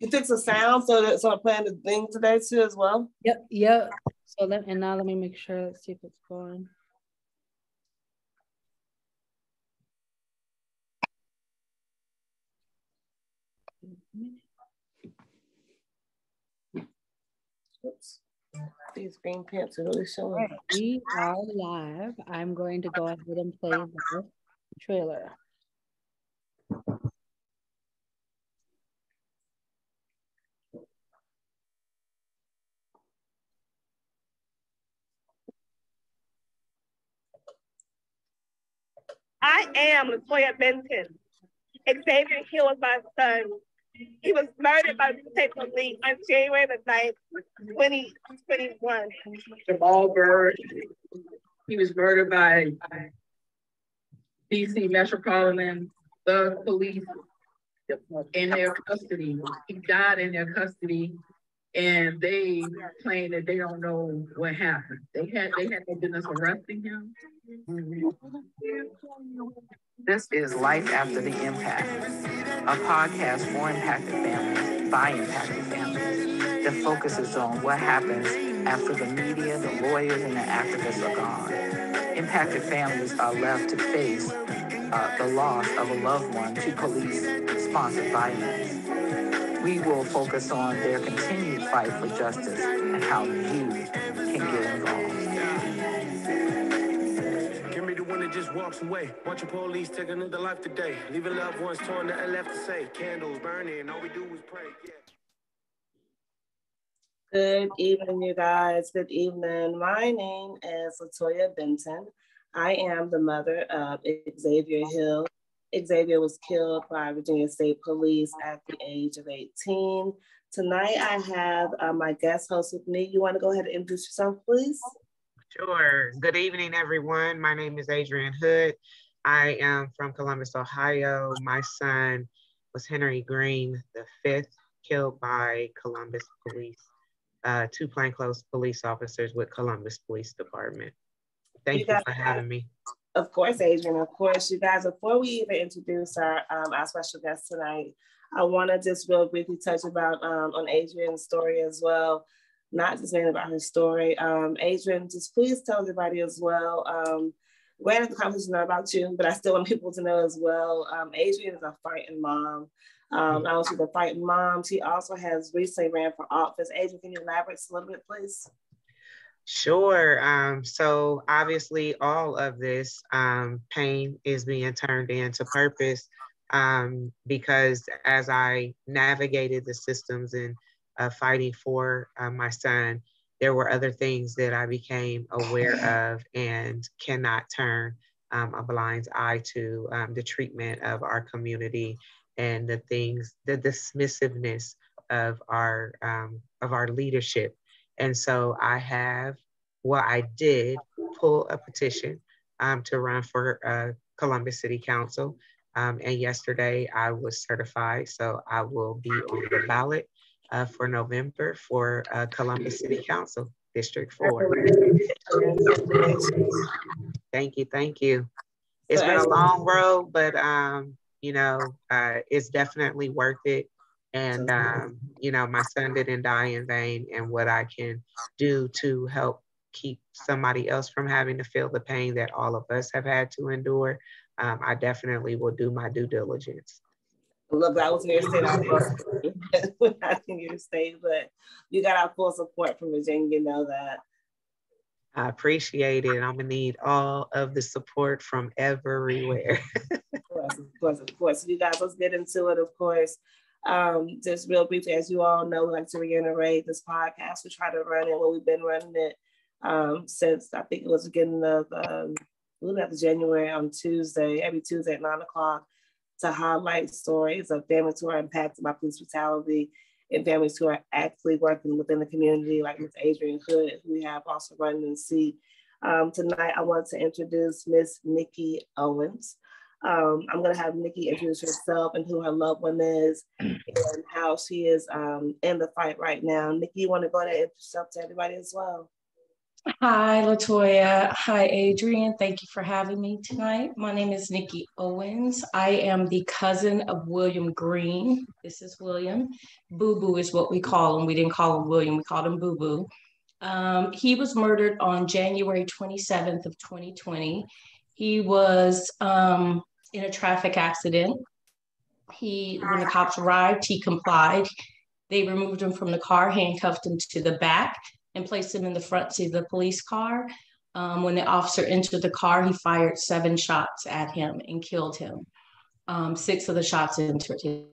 You fix the sound so that I'm playing the thing today too as well. Yep. So now let me make sure. Let's see if it's going. Oops. These green pants are really showing. Right, we are live. I'm going to go ahead and play the trailer. I am Latoya Benton. Xavier Hill was my son. He was murdered by the state police on January the 9th, 2021. Jamal Bird, he was murdered by DC Metropolitan Thug Police in their custody. He died in their custody, and they claim that they don't know what happened. They had no business arresting him. This is Life After the Impact, a podcast for impacted families by impacted families that focuses on what happens after the media, the lawyers, and the activists are gone. Impacted families are left to face the loss of a loved one to police-sponsored violence. We will focus on their continued fight for justice and how you can get involved. Just walks away. Watch a police take another life today. Leaving loved ones torn, nothing left to say. Candles burning, all we do is pray. Good evening, you guys. Good evening. My name is Latoya Benton. I am the mother of Xavier Hill. Xavier was killed by Virginia State Police at the age of 18. Tonight, I have my guest host with me. You want to go ahead and introduce yourself, please? Sure. Good evening, everyone. My name is Adrienne Hood. I am from Columbus, Ohio. My son was Henry Green, the fifth, killed by Columbus police, two plainclothes police officers with Columbus Police Department. Thank you for having me. Of course, Adrienne, of course. You guys, before we even introduce our special guest tonight, I want to just real briefly touch about on Adrienne's story as well. Not just mainly about her story. Adrienne, just please tell everybody as well. Granted, the conversation is not about you, but I still want people to know as well. Adrienne is a fighting mom. Not only she's a fighting mom, she also has recently ran for office. Adrienne, can you elaborate a little bit, please? Sure. So obviously all of this pain is being turned into purpose because as I navigated the systems and fighting for my son, there were other things that I became aware of and cannot turn a blind eye to. The treatment of our community and the dismissiveness of our leadership. And so I did pull a petition to run for Columbus City Council. And yesterday I was certified, so I will be on the ballot for November for Columbus City Council, District 4. Thank you. It's been a long road, but it's definitely worth it. And my son didn't die in vain, and what I can do to help keep somebody else from having to feel the pain that all of us have had to endure, I definitely will do my due diligence. Look, I was in your state. I was in your state, but you got our full support from Virginia. You know that. I appreciate it. I'm gonna need all of the support from everywhere. Of course. You guys, let's get into it. Of course, just real briefly, as you all know, we like to reiterate this podcast. We try to run it. Well, we've been running it since I think it was beginning of January on Tuesday, every Tuesday at 9:00. To highlight stories of families who are impacted by police brutality and families who are actively working within the community, like Ms. Adrienne Hood, who we have also running in seat. Tonight, I want to introduce Ms. Nikki Owens. I'm going to have Nikki introduce herself and who her loved one is and how she is in the fight right now. Nikki, you want to go ahead and introduce yourself to everybody as well? Hi, Latoya. Hi, Adrian. Thank you for having me tonight. My name is Nikki Owens. I am the cousin of William Green. This is William. Boo Boo is what we call him. We didn't call him William, we called him Boo Boo. He was murdered on January 27th of 2020. He was in a traffic accident. When the cops arrived, he complied. They removed him from the car, handcuffed him to the back, and placed him in the front seat of the police car. When the officer entered the car, he fired 7 shots at him and killed him. 6 of the shots entered him.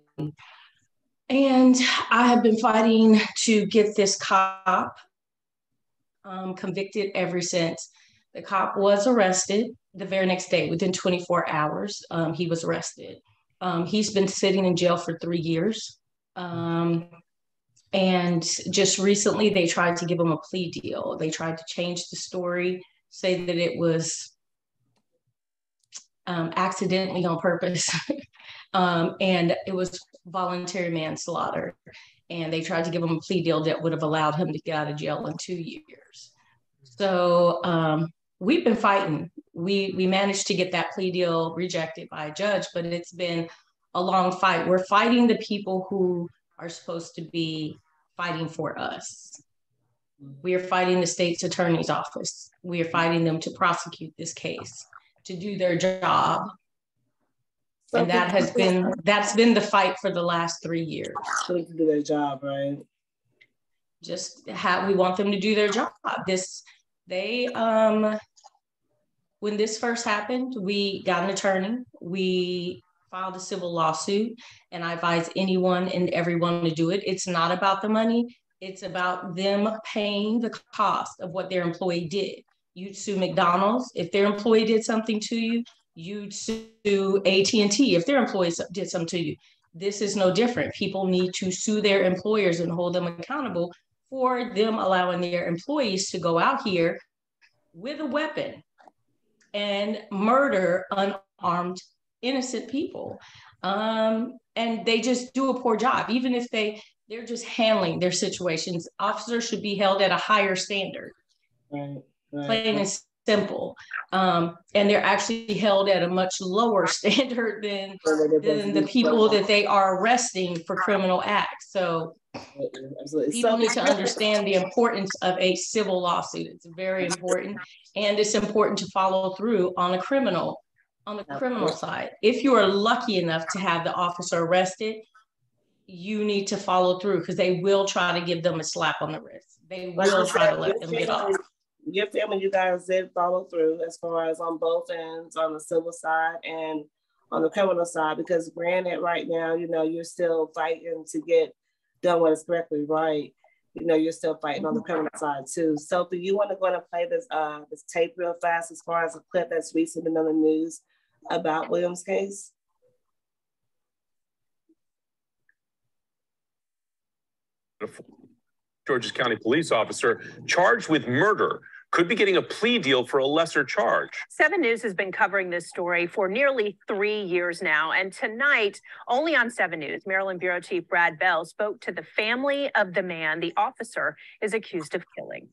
And I have been fighting to get this cop convicted ever since. The cop was arrested the very next day. Within 24 hours, he was arrested. He's been sitting in jail for 3 years. And just recently, they tried to give him a plea deal. They tried to change the story, say that it was accidentally on purpose, and it was voluntary manslaughter. And they tried to give him a plea deal that would have allowed him to get out of jail in 2 years. So we've been fighting. We managed to get that plea deal rejected by a judge, but it's been a long fight. We're fighting the people who are supposed to be fighting for us. We are fighting the state's attorney's office. We are fighting them to prosecute this case, to do their job. And that's been the fight for the last 3 years. So to do their job, right? Just we want them to do their job. When this first happened, we got an attorney. We filed a civil lawsuit, and I advise anyone and everyone to do it. It's not about the money. It's about them paying the cost of what their employee did. You'd sue McDonald's if their employee did something to you. You'd sue AT&T if their employees did something to you. This is no different. People need to sue their employers and hold them accountable for them allowing their employees to go out here with a weapon and murder unarmed innocent people. And they just do a poor job. Even if they're just handling their situations, officers should be held at a higher standard. Right. Plain and simple. And they're actually held at a much lower standard than the people that they are arresting for criminal acts. So people need to understand the importance of a civil lawsuit. It's very important. And it's important to follow through on the criminal side. If you are lucky enough to have the officer arrested, you need to follow through, because they will try to give them a slap on the wrist. They will try to let them get off. Your family, you guys did follow through as far as on both ends, on the civil side and on the criminal side, because granted right now, you're still fighting to get done what is correctly right. You're still fighting on the criminal side too. So do you want to go and play this tape real fast as far as a clip that's recently been on the news about William's case? Georges County police officer charged with murder could be getting a plea deal for a lesser charge. 7 News has been covering this story for nearly 3 years now. And tonight, only on 7 News, Maryland Bureau Chief Brad Bell spoke to the family of the man the officer is accused of killing.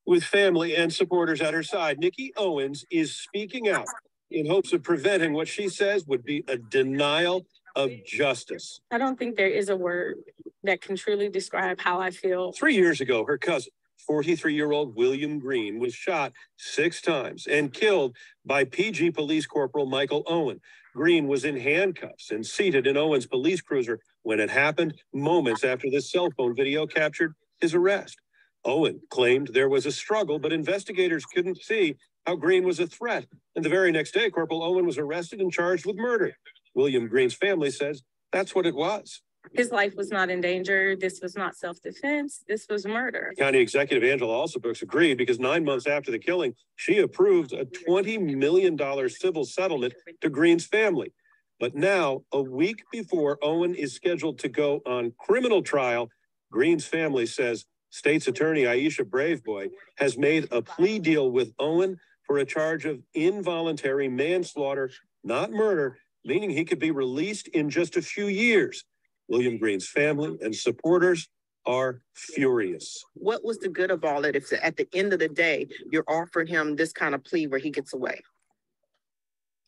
With family and supporters at her side, Nikki Owens is speaking out in hopes of preventing what she says would be a denial of justice. I don't think there is a word that can truly describe how I feel. 3 years ago, her cousin, 43-year-old William Green, was shot 6 times and killed by PG Police Corporal Michael Owen. Green was in handcuffs and seated in Owens' police cruiser when it happened, moments after this cell phone video captured his arrest. Owen claimed there was a struggle, but investigators couldn't see how Green was a threat. And the very next day, Corporal Owen was arrested and charged with murder. William Green's family says that's what it was. His life was not in danger. This was not self-defense. This was murder. County Executive Angela Alsobrooks agreed because 9 months after the killing, she approved a $20 million civil settlement to Green's family. But now, a week before Owen is scheduled to go on criminal trial, Green's family says State's Attorney Aisha Braveboy has made a plea deal with Owen for a charge of involuntary manslaughter, not murder, meaning he could be released in just a few years. William Green's family and supporters are furious. What was the good of all that if at the end of the day, you're offering him this kind of plea where he gets away?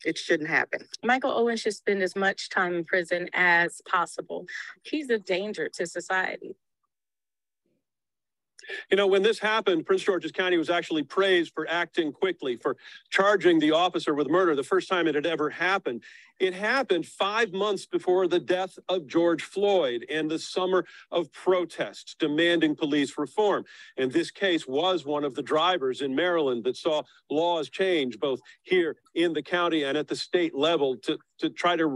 It shouldn't happen. Michael Owens should spend as much time in prison as possible. He's a danger to society. You know, when this happened, Prince George's County was actually praised for acting quickly, for charging the officer with murder the first time it had ever happened. It happened 5 months before the death of George Floyd and the summer of protests demanding police reform. And this case was one of the drivers in Maryland that saw laws change both here in the county and at the state level to try to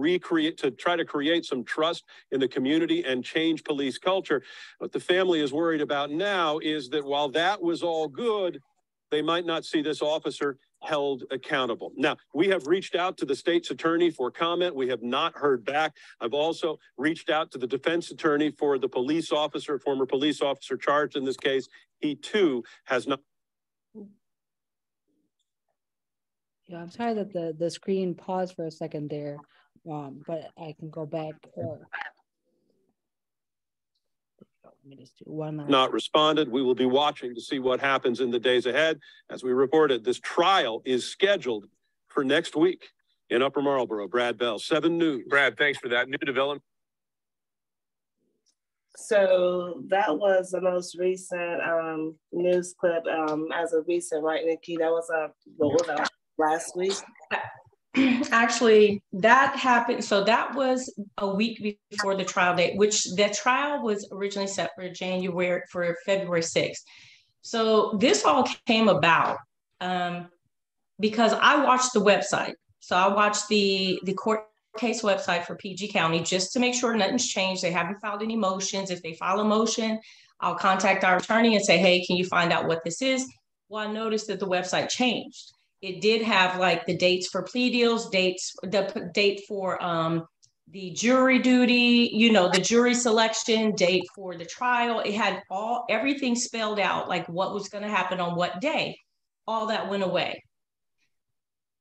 create some trust in the community and change police culture. What the family is worried about now is that while that was all good, they might not see this officer held accountable. Now, we have reached out to the state's attorney for comment. We have not heard back. I've also reached out to the defense attorney for the former police officer charged in this case. He too has not. Yeah, I'm sorry that the screen paused for a second there, but I can go back. Not responded. We will be watching to see what happens in the days ahead. As we reported, this trial is scheduled for next week in Upper Marlboro. Brad Bell, 7 News. Brad, thanks for that. New development. So that was the most recent news clip as of recent, right, Nikki? That was what was that, last week? Actually, that happened. So that was a week before the trial date, which the trial was originally set for February 6th. So this all came about because I watched the website. So I watched the court case website for PG County just to make sure nothing's changed. They haven't filed any motions. If they file a motion, I'll contact our attorney and say, hey, can you find out what this is? Well, I noticed that the website changed. It did have like the dates for plea deals, the date for the jury duty, the jury selection, date for the trial. It had everything spelled out, like what was going to happen on what day. All that went away.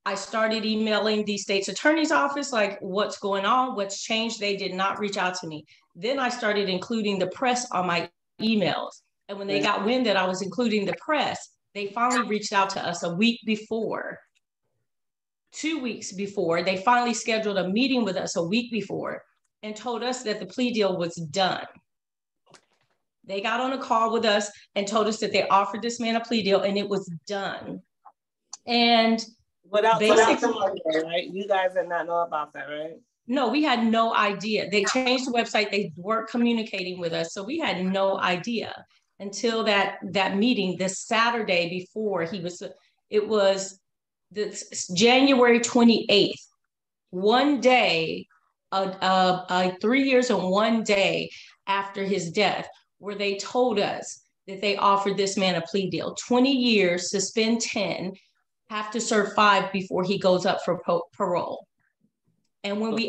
I started emailing the state's attorney's office, like what's going on, what's changed. They did not reach out to me. Then I started including the press on my emails. And when they got wind that I was including the press, they finally reached out to us a week before, 2 weeks before. They finally scheduled a meeting with us a week before and told us that the plea deal was done. They got on a call with us and told us that they offered this man a plea deal and it was done. And without right? You guys did not know about that, right? No, we had no idea. They changed the website. They weren't communicating with us. So we had no idea until that meeting this Saturday before it was January 28th, 1 day, 3 years and 1 day after his death, where they told us that they offered this man a plea deal, 20 years, suspend 10, have to serve 5 before he goes up for parole. And when we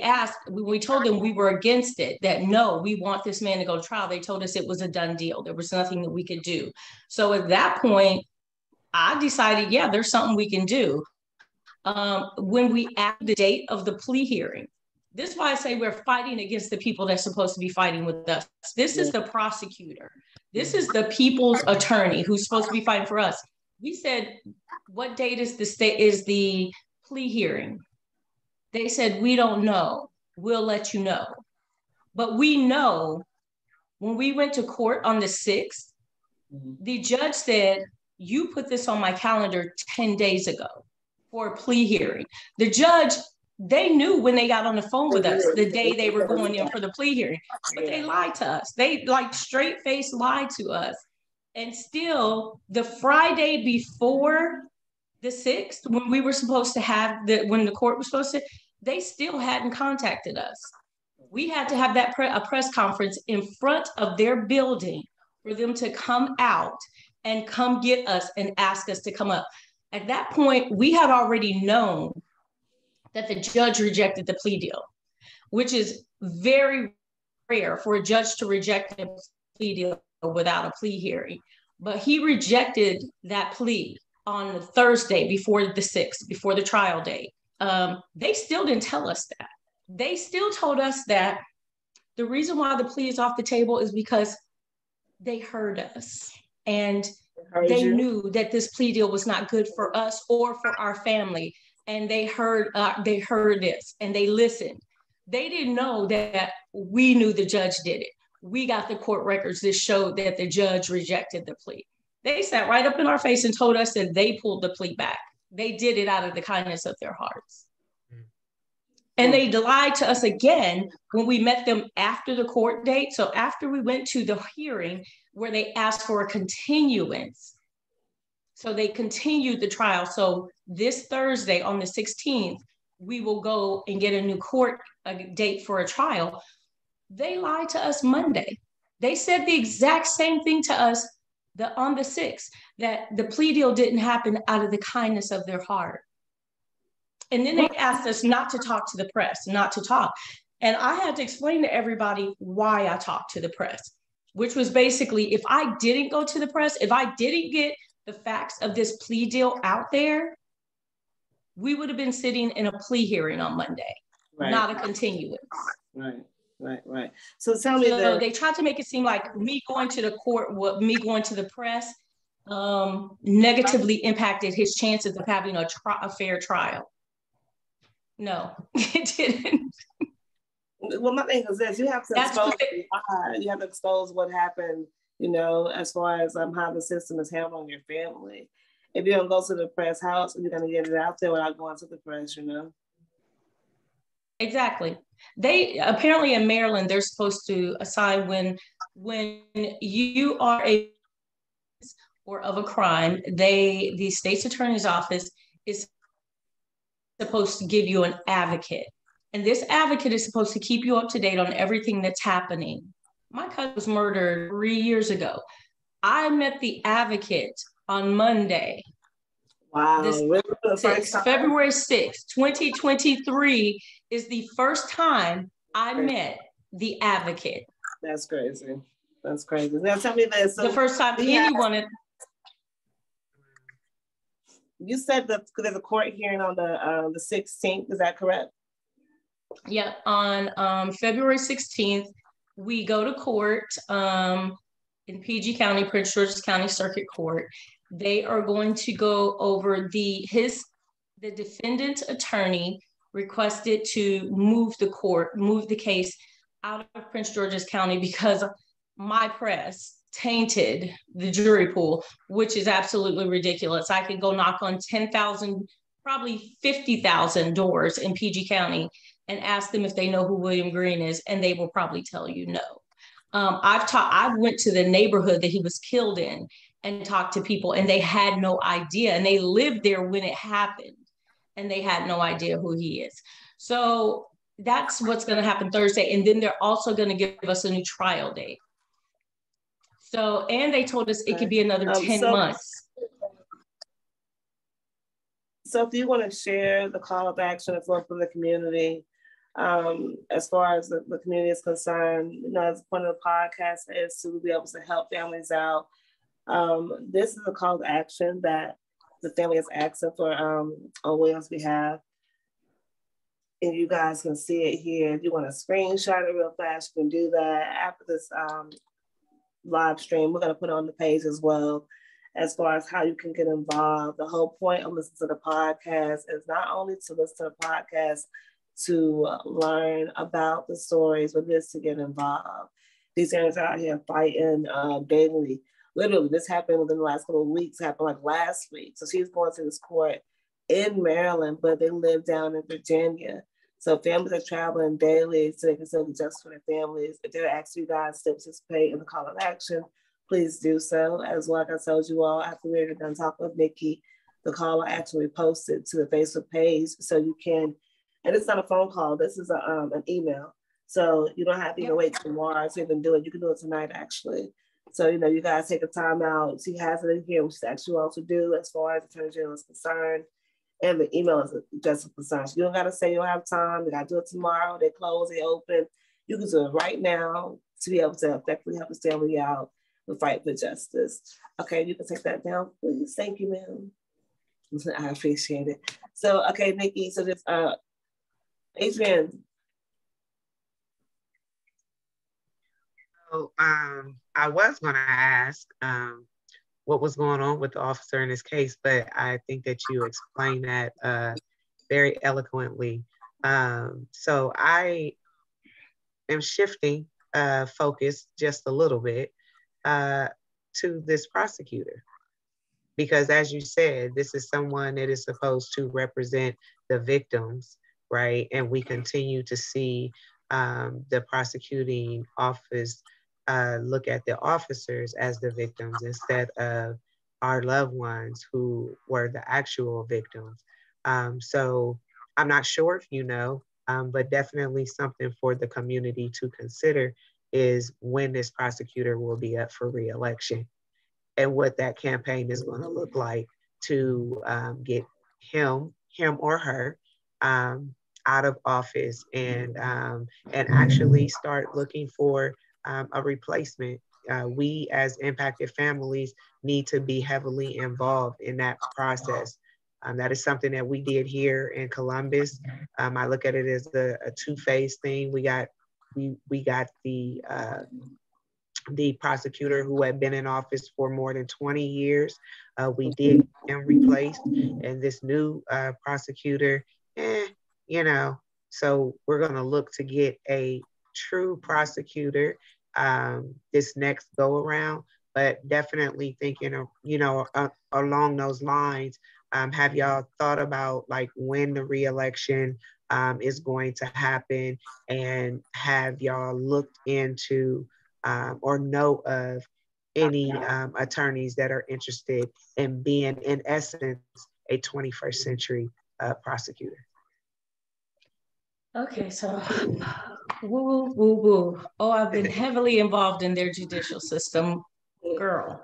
told them we were against it, that no, we want this man to go to trial, they told us it was a done deal. There was nothing that we could do. So at that point, I decided, yeah, there's something we can do. When we added the date of the plea hearing, this is why I say we're fighting against the people that's supposed to be fighting with us. This is the prosecutor. This is the people's attorney who's supposed to be fighting for us. We said, what date is the plea hearing? They said, we don't know. We'll let you know. But we know when we went to court on the 6th, the judge said, you put this on my calendar 10 days ago for a plea hearing. The judge, they knew when they got on the phone with us the day they were going in for the plea hearing, but they lied to us. They straight face lied to us. And still the Friday before the 6th, when we were supposed to have when the court was supposed to, they still hadn't contacted us. We had to have a press conference in front of their building for them to come out and come get us and ask us to come up. At that point, we had already known that the judge rejected the plea deal, which is very rare for a judge to reject a plea deal without a plea hearing. But he rejected that plea on the Thursday before the 6th, before the trial date. They still didn't tell us that. They still told us that the reason why the plea is off the table is because they heard us, and they knew that this plea deal was not good for us or for our family. And they heard this and they listened. They didn't know that we knew the judge did it. We got the court records that showed that the judge rejected the plea. They sat right up in our face and told us that they pulled the plea back. They did it out of the kindness of their hearts. And they lied to us again when we met them after the court date. So after we went to the hearing where they asked for a continuance, so they continued the trial. So this Thursday on the 16th, we will go and get a new court date for a trial. They lied to us Monday. They said the exact same thing to us on the 6th, that the plea deal didn't happen out of the kindness of their heart. And then they asked us not to talk to the press, not to talk. And I had to explain to everybody why I talked to the press, which was basically, if I didn't go to the press, if I didn't get the facts of this plea deal out there, we would have been sitting in a plea hearing on Monday, not a continuance. Right. So tell me that they tried to make it seem like me going to the court, me going to the press, negatively impacted his chances of having a fair trial. No, it didn't. Well, my thing is this: you have to expose you have to expose what happened, as far as how the system is handling your family. If you don't go to the press, how else are you going to get it out there without going to the press? Exactly. They apparently in Maryland, they're supposed to assign when you are or of a crime, the state's attorney's office is supposed to give you an advocate. And this advocate is supposed to keep you up to date on everything that's happening. My cousin was murdered 3 years ago. I met the advocate on Monday. Wow. February 6th, 2023 is the first time I met the advocate. That's crazy. That's crazy. Now tell me this. So the first time anyone... You said that there's a court hearing on the 16th. Is that correct? Yeah, on February 16th, we go to court in PG County, Prince George's County Circuit Court. They are going to go over the defendant's attorney requested to move the case out of Prince George's County because my press tainted the jury pool, which is absolutely ridiculous. I could go knock on 10,000, probably 50,000 doors in PG County and ask them if they know who William Green is, and they will probably tell you no. I went to the neighborhood that he was killed in and talked to people, and they had no idea, and they lived there when it happened, and they had no idea who he is. So that's what's going to happen Thursday, and then they're also going to give us a new trial date. So, and they told us it could be another 10 months. So if you want to share the call of action as well for the community, as far as the community is concerned, as one of the podcasts is to be able to help families out. This is a call to action that the family is asking for on William's behalf. And you guys can see it here. If you want to screenshot it real fast, you can do that. After this live stream, we're going to put it on the page as well, as far as how you can get involved. The whole point of listening to the podcast is not only to listen to the podcast to learn about the stories, but just to get involved. These parents are out here fighting daily. Literally, this happened within the last couple of weeks, happened like last week. So she's going to this court in Maryland, but they live down in Virginia. So families are traveling daily so they can still get justice for their families. If they're asking you guys to participate in the call of action, please do so. As like I told you all, after we're done talking with Nikki, the call of action we posted to the Facebook page so you can, and it's not a phone call, this is an email. So you don't have to even wait tomorrow to even do it. You can do it tonight, actually. So, you guys take a time out. She has it in here, which is actually all to do as far as the Attorney General is concerned. And the email is just a concern. So you don't got to say you don't have time. You got to do it tomorrow. They close, they open. You can do it right now to be able to effectively help the family out and fight for justice. Okay, you can take that down, please. Thank you, ma'am. I appreciate it. So, okay, Nikki, so just, Adrian. So I was going to ask what was going on with the officer in this case, but I think that you explained that very eloquently. So I am shifting focus just a little bit to this prosecutor. Because as you said, this is someone that is supposed to represent the victims, right? And we continue to see the prosecuting office look at the officers as the victims instead of our loved ones who were the actual victims. So I'm not sure if you know, but definitely something for the community to consider is when this prosecutor will be up for re-election and what that campaign is going to look like to get him or her out of office and actually start looking for a replacement. We as impacted families need to be heavily involved in that process. That is something that we did here in Columbus. I look at it as a two-phase thing. We got the prosecutor who had been in office for more than 20 years. We did him replaced, and this new prosecutor, so we're going to look to get a true prosecutor this next go around, but definitely thinking, along those lines, have y'all thought about like when the re-election is going to happen, and have y'all looked into or know of any attorneys that are interested in being, in essence, a 21st century prosecutor? Okay, so woo, woo, woo. Oh, I've been heavily involved in their judicial system, girl.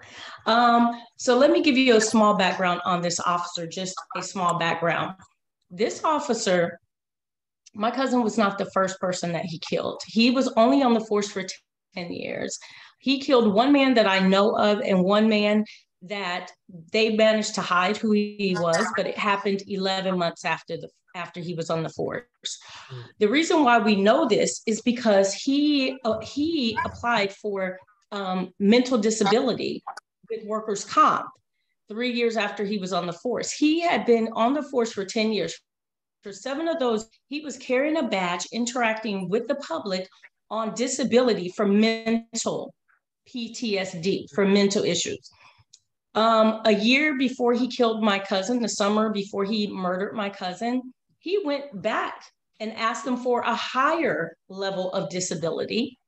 So let me give you a small background on this officer, just a small background. This officer, my cousin was not the first person that he killed. He was only on the force for 10 years. He killed one man that I know of and one man that they managed to hide who he was, but it happened 11 months after he was on the force. The reason why we know this is because he applied for mental disability with workers' comp 3 years after he was on the force. He had been on the force for 10 years. For 7 of those, he was carrying a badge, interacting with the public on disability for mental PTSD, for mental issues. A year before he killed my cousin, the summer before he murdered my cousin, he went back and asked them for a higher level of disability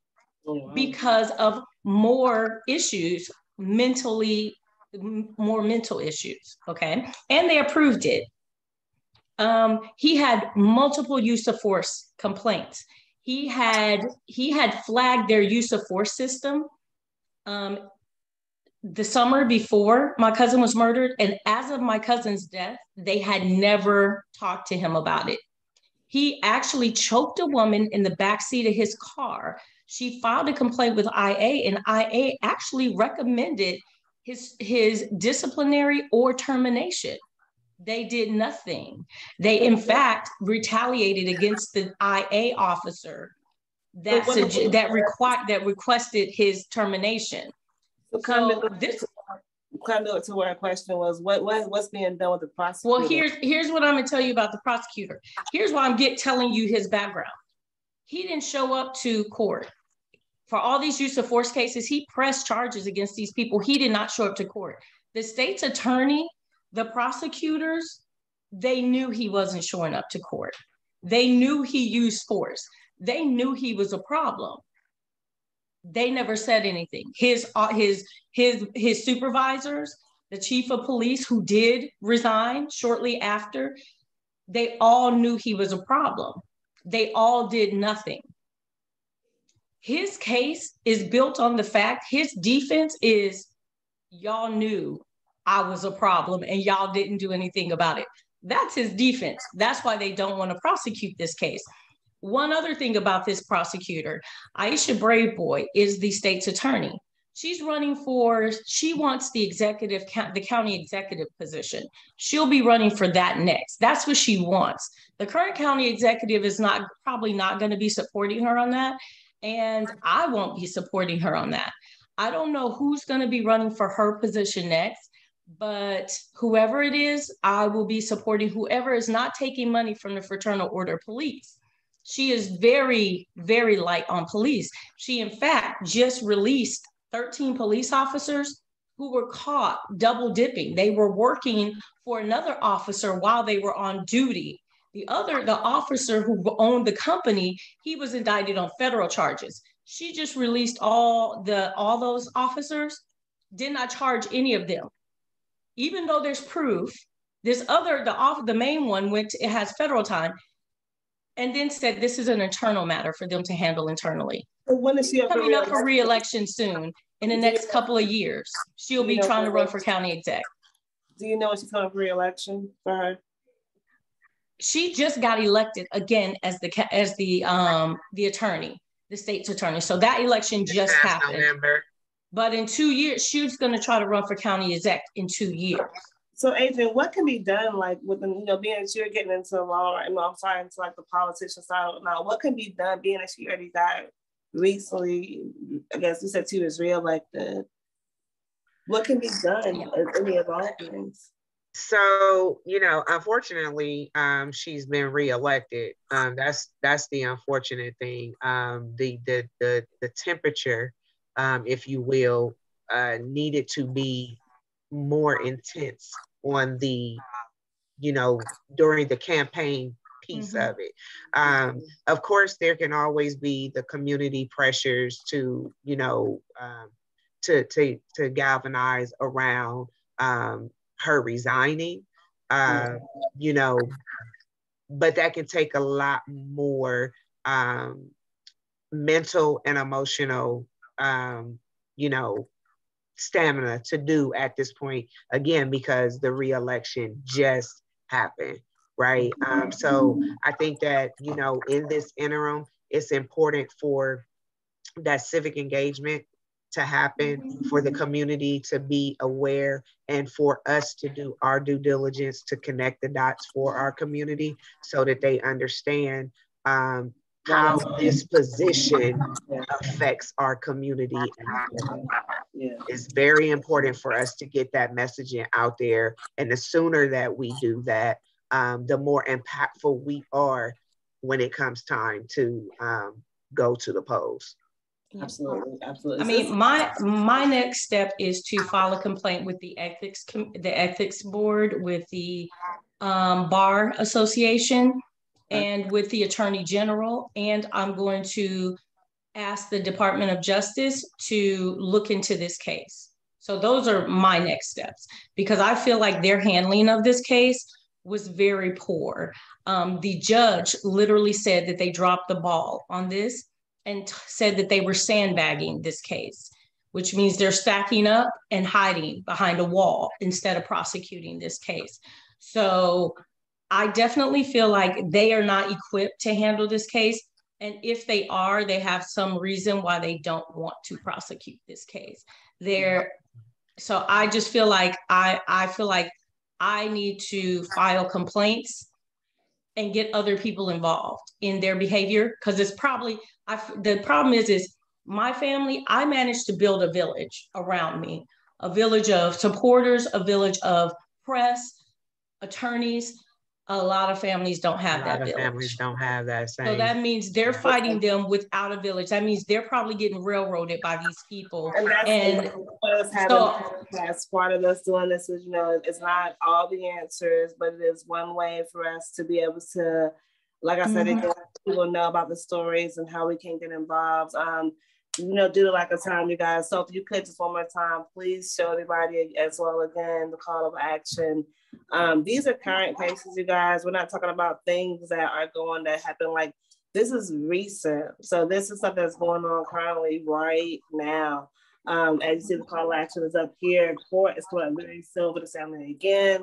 because of more issues, more mental issues, okay? And they approved it. He had multiple use of force complaints. He had flagged their use of force system the summer before my cousin was murdered, and as of my cousin's death, they had never talked to him about it. He actually choked a woman in the backseat of his car. She filed a complaint with IA, and IA actually recommended his disciplinary or termination. They did nothing. They, in fact, retaliated against the IA officer that requested his termination. So kind of to where our question was, what's being done with the prosecutor? Well, here's what I'm gonna tell you about the prosecutor. Here's why I'm telling you his background. He didn't show up to court. For all these use of force cases, he pressed charges against these people. He did not show up to court. The state's attorney, the prosecutors, they knew he wasn't showing up to court. They knew he used force. They knew he was a problem. They never said anything. His supervisors, the chief of police who did resign shortly after, they all knew he was a problem. They all did nothing. His case is built on the fact, his defense is, y'all knew I was a problem and y'all didn't do anything about it. That's his defense. That's why they don't want to prosecute this case. One other thing about this prosecutor, Aisha Braveboy is the state's attorney. She wants the county executive position. She'll be running for that next. That's what she wants. The current county executive is probably not going to be supporting her on that. and I won't be supporting her on that. I don't know who's going to be running for her position next, but whoever it is, I will be supporting whoever is not taking money from the Fraternal Order of Police. She is very, very light on police. She, in fact, just released 13 police officers who were caught double dipping. They were working for another officer while they were on duty. The officer who owned the company, he was indicted on federal charges. She just released all those officers, did not charge any of them. Even though there's proof, the main one it has federal time, and then said this is an internal matter for them to handle internally. So when is she coming up for re-election soon? In the next couple of years, she'll be trying to run for county exec. Do you know when she's coming for re-election for her? She just got elected again as the attorney, the state's attorney. So that election just happened. November. But in 2 years, she's going to try to run for county exec in 2 years. So Adrian, what can be done, like with the, being that you're getting into law, and I'm sorry, into like the politician side now, what can be done being that she already got recently, I guess you said she was reelected. What can be done in any of all things? So, unfortunately, she's been reelected. That's the unfortunate thing. The temperature, if you will, needed to be more intense on the, during the campaign piece of it. Of course, there can always be the community pressures to, to galvanize around her resigning, but that can take a lot more mental and emotional, stamina to do at this point, again, because the re-election just happened, right? So I think that, in this interim, it's important for that civic engagement to happen, for the community to be aware, and for us to do our due diligence to connect the dots for our community so that they understand how this position affects our community. It's very important for us to get that messaging out there. And the sooner that we do that, the more impactful we are when it comes time to go to the polls. Absolutely, absolutely. I mean, my next step is to file a complaint with the ethics board, with the Bar Association, and with the Attorney General, and I'm going to ask the Department of Justice to look into this case. So those are my next steps, because I feel like their handling of this case was very poor. The judge literally said that they dropped the ball on this and said that they were sandbagging this case, which means they're stacking up and hiding behind a wall instead of prosecuting this case. So I definitely feel like they are not equipped to handle this case. And if they are, they have some reason why they don't want to prosecute this case. So I just feel like I feel like I need to file complaints and get other people involved in their behavior, because it's probably, the problem is my family, I managed to build a village around me, a village of supporters, a village of press, attorneys. A lot of families don't have that village. Families don't have that same. So that means they're fighting them without a village. That means they're probably getting railroaded by these people. And that's part of us doing this is, it's not all the answers, but it is one way for us to be able to, like I said, people know about the stories and how we can get involved. Due to lack of time, you guys. So if you could just one more time, please show everybody as well again the call of action. These are current cases, you guys. We're not talking about things that are going to happen. Like, this is recent. So this is something that's going on currently right now. As you see, the call of action is up here. Court is going to very soon with the family again.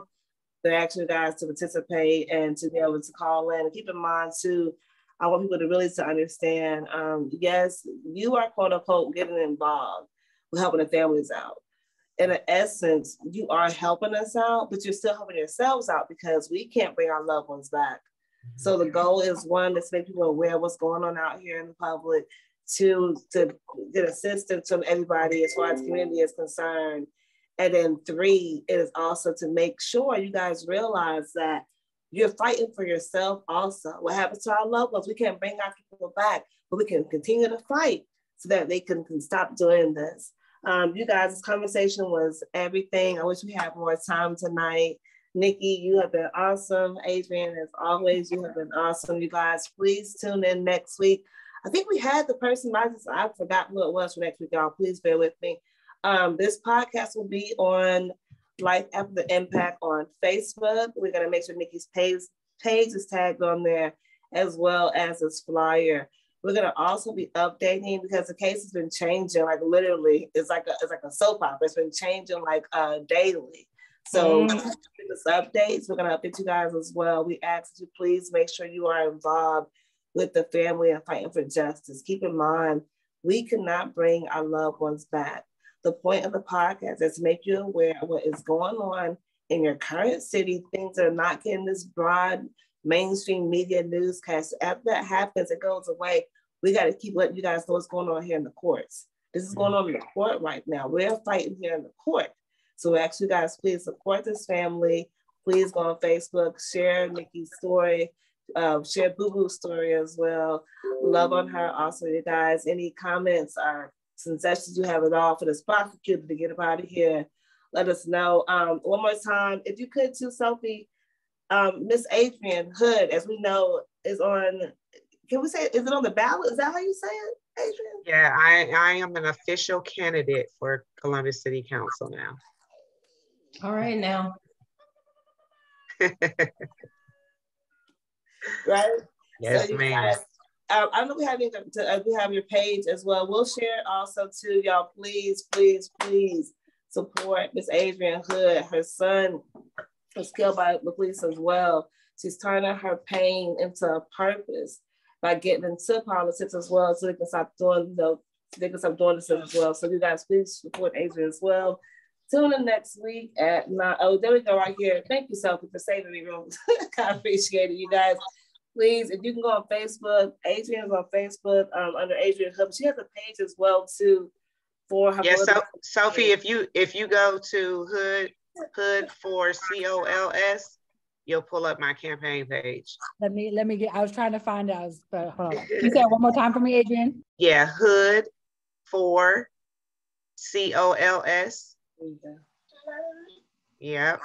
They're asking you guys to participate and to be able to call in. And keep in mind too, I want people to really understand, yes, you are quote unquote getting involved with helping the families out. In essence, you are helping us out, but you're still helping yourselves out because we can't bring our loved ones back. So the goal is, one, to make people aware of what's going on out here in the public. to get assistance from everybody as far as community is concerned. And then 3 is also to make sure you guys realize that you're fighting for yourself also. What happens to our loved ones? We can't bring our people back, but we can continue to fight so that they can stop doing this. You guys, this conversation was everything. I wish we had more time tonight. Nikki, you have been awesome. Adrian, as always, you have been awesome. You guys, please tune in next week. I think we had the person, I forgot who it was for next week, y'all. Please bear with me. This podcast will be on Life After the Impact on Facebook. We're going to make sure Nikki's page is tagged on there, as well as this flyer. We're going to also be updating because the case has been changing, like literally, it's like a soap opera. It's been changing like daily. So this updates, we're going to update you guys as well. We ask that you please make sure you are involved with the family and fighting for justice. Keep in mind, we cannot bring our loved ones back. The point of the podcast is to make you aware of what is going on in your current city, things that are not getting this broad mainstream media newscast. After that happens, it goes away. We got to keep letting you guys know what's going on here in the courts. This is going on in the court right now. We're fighting here in the court. So we ask you guys, please support this family. Please go on Facebook, share Nikki's story, share Boo Boo's story as well. Love on her also, you guys. Any comments or suggestions you have at all for this prosecutor to get him out of here, let us know. One more time, if you could too, Sophie, Miss Adrian Hood, as we know, is on, can we say, is it on the ballot? Is that how you say it, Adrian? Yeah, I am an official candidate for Columbus City Council now. All right now. Right? Yes, so ma'am. I know we have your page as well. We'll share it also too, y'all. Please, please, please support Miss Adrian Hood. Her son was killed by the police as well. She's turning her pain into a purpose by getting into politics as well, so they can stop doing this as well. So you guys, please support Adrian as well. Tune in next week at 9. Oh, there we go right here. Thank you, Sophie, for saving me room. I appreciate it, you guys. Please, if you can go on Facebook, Adrian's on Facebook under Adrian Hood. She has a page as well too for her. Yes, so Sophie, if you go to Hood for COLS, you'll pull up my campaign page. Let me get. I was trying to find out. Hold on. You said one more time for me, Adrian. Yeah, Hood for COLS. Yeah.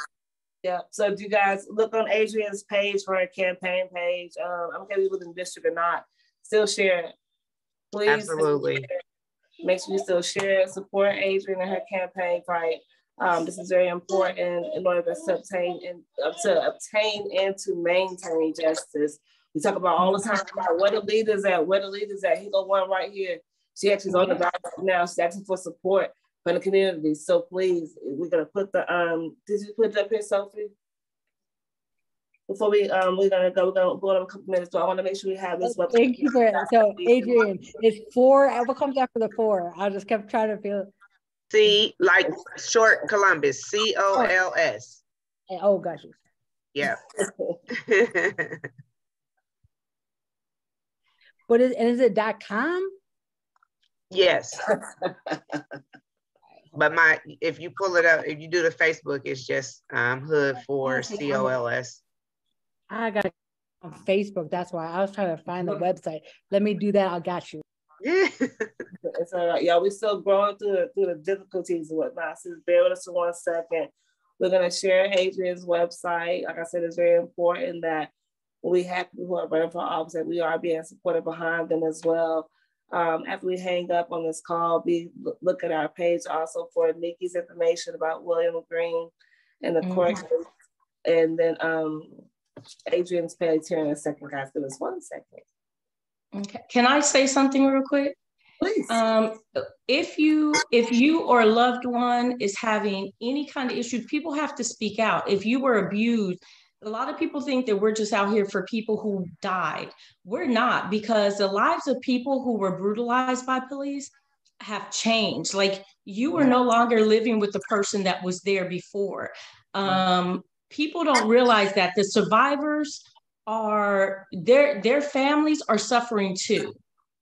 Yeah. So if you guys look on Adrian's page for her campaign page, I'm gonna be within the district or not, still share it. Please. Absolutely. Make sure you still share it, support Adrian and her campaign fight. This is very important in order to obtain and to maintain justice. We talk about all the time about where the leaders at. He got one right here. She actually is on the ballot right now. She's asking for support from the community. So please, we're gonna put the did you put it up here, Sophie? Before we're gonna go in a couple minutes, so I want to make sure we have this. Thank you for it. So Adrian, it's 4. What comes after the 4? I just kept trying to feel. C, like short Columbus, COLS. Oh, gosh. Yeah. But is it .com? Yes. But if you pull it up, if you do the Facebook, it's just Hood for COLS. I got it on Facebook. That's why I was trying to find the website. Let me do that. I got you. Yeah. It's all right, y'all. We're still growing through the difficulties and whatnot. So bear with us for 1 second. We're gonna share Adrian's website. Like I said, it's very important that we have people who are running for office that we are being supported behind them as well. After we hang up on this call, look at our page also for Nikki's information about William Green and the court case. And then Adrian's page here in a second, guys. Give us 1 second. Okay. Can I say something real quick? Please. If you or a loved one is having any kind of issues, people have to speak out. If you were abused, a lot of people think that we're just out here for people who died. We're not, because the lives of people who were brutalized by police have changed. Like, you are no longer living with the person that was there before. People don't realize that the survivors their families are suffering too.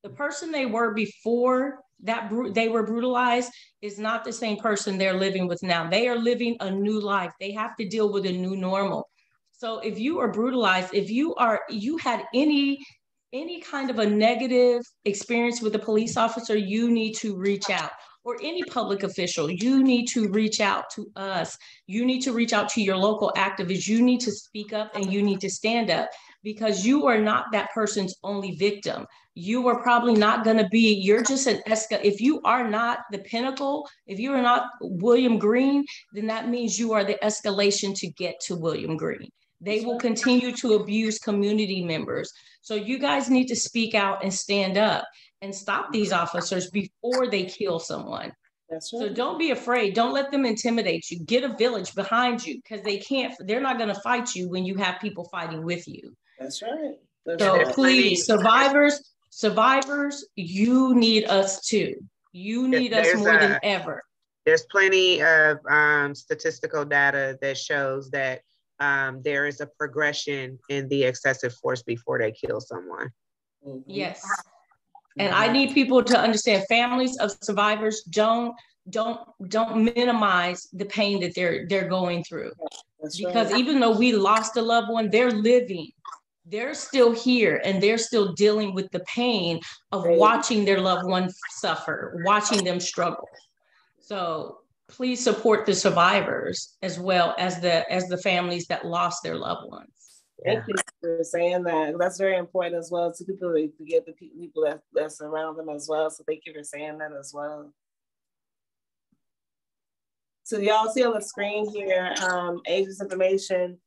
The person they were before that they were brutalized is not the same person they're living with now. They are living a new life. They have to deal with a new normal. So if you are brutalized, if you had any kind of a negative experience with a police officer, you need to reach out. Or any public official, you need to reach out to us. You need to reach out to your local activists. You need to speak up and you need to stand up, because you are not that person's only victim. You are probably not going to be, you're just an if you are not the pinnacle, if you are not William Green, then that means you are the escalation to get to William Green. They will continue to abuse community members. So you guys need to speak out and stand up and stop these officers before they kill someone. That's right. So don't be afraid. Don't let them intimidate you. Get a village behind you, because they're not going to fight you when you have people fighting with you. That's right. So please, survivors, you need us too. You need us more than ever. There's plenty of statistical data that shows that there is a progression in the excessive force before they kill someone. Yes. And I need people to understand, families of survivors, don't minimize the pain that they're going through. That's because right. Even though we lost a loved one, they're living. They're still here and they're still dealing with the pain of watching their loved one suffer, watching them struggle. So please support the survivors as well as the families that lost their loved ones. Thank you for saying that. That's very important as well to people, to get the people that surround them as well. So thank you for saying that as well. So y'all see on the screen here, agents information,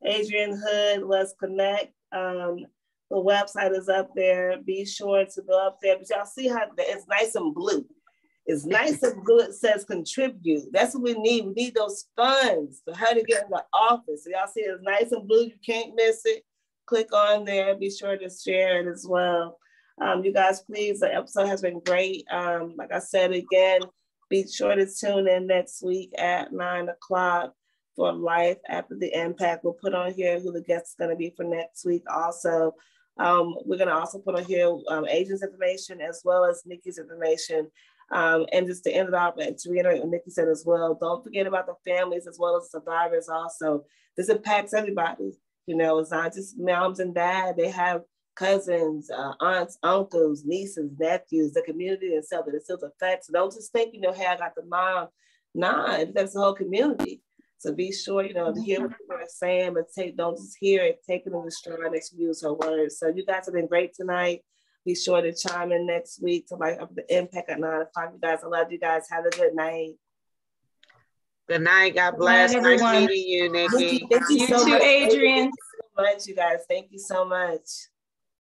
Adrian Hood, Let's Connect. The website is up there. Be sure to go up there. But y'all see how it's nice and blue. It's nice and blue. It says contribute. That's what we need. We need those funds for her to get in the office. So y'all see it's nice and blue. You can't miss it. Click on there. Be sure to share it as well. You guys, please, the episode has been great. Like I said again, be sure to tune in next week at 9 o'clock for Life After the Impact. We'll put on here who the guest is going to be for next week also. We're going to also put on here agents information as well as Nikki's information. And just to end it off, and to reiterate what Nikki said as well, don't forget about the families as well as the survivors also. This impacts everybody. You know, it's not just moms and dad. They have cousins, aunts, uncles, nieces, nephews, the community itself that it still affects. So don't just think, hey, I got the mom. Nah, it affects the whole community. So be sure, to hear what people are saying, but don't just hear it, take it in the stride and use her words. So you guys have been great tonight. Be sure to chime in next week to Life After the Impact at 9 o'clock. You guys, I love you guys. Have a good night. Good night. God bless. Nice meeting you, Nikki. Thank you so much, Adrian. Thank you so much, you guys. Thank you so much.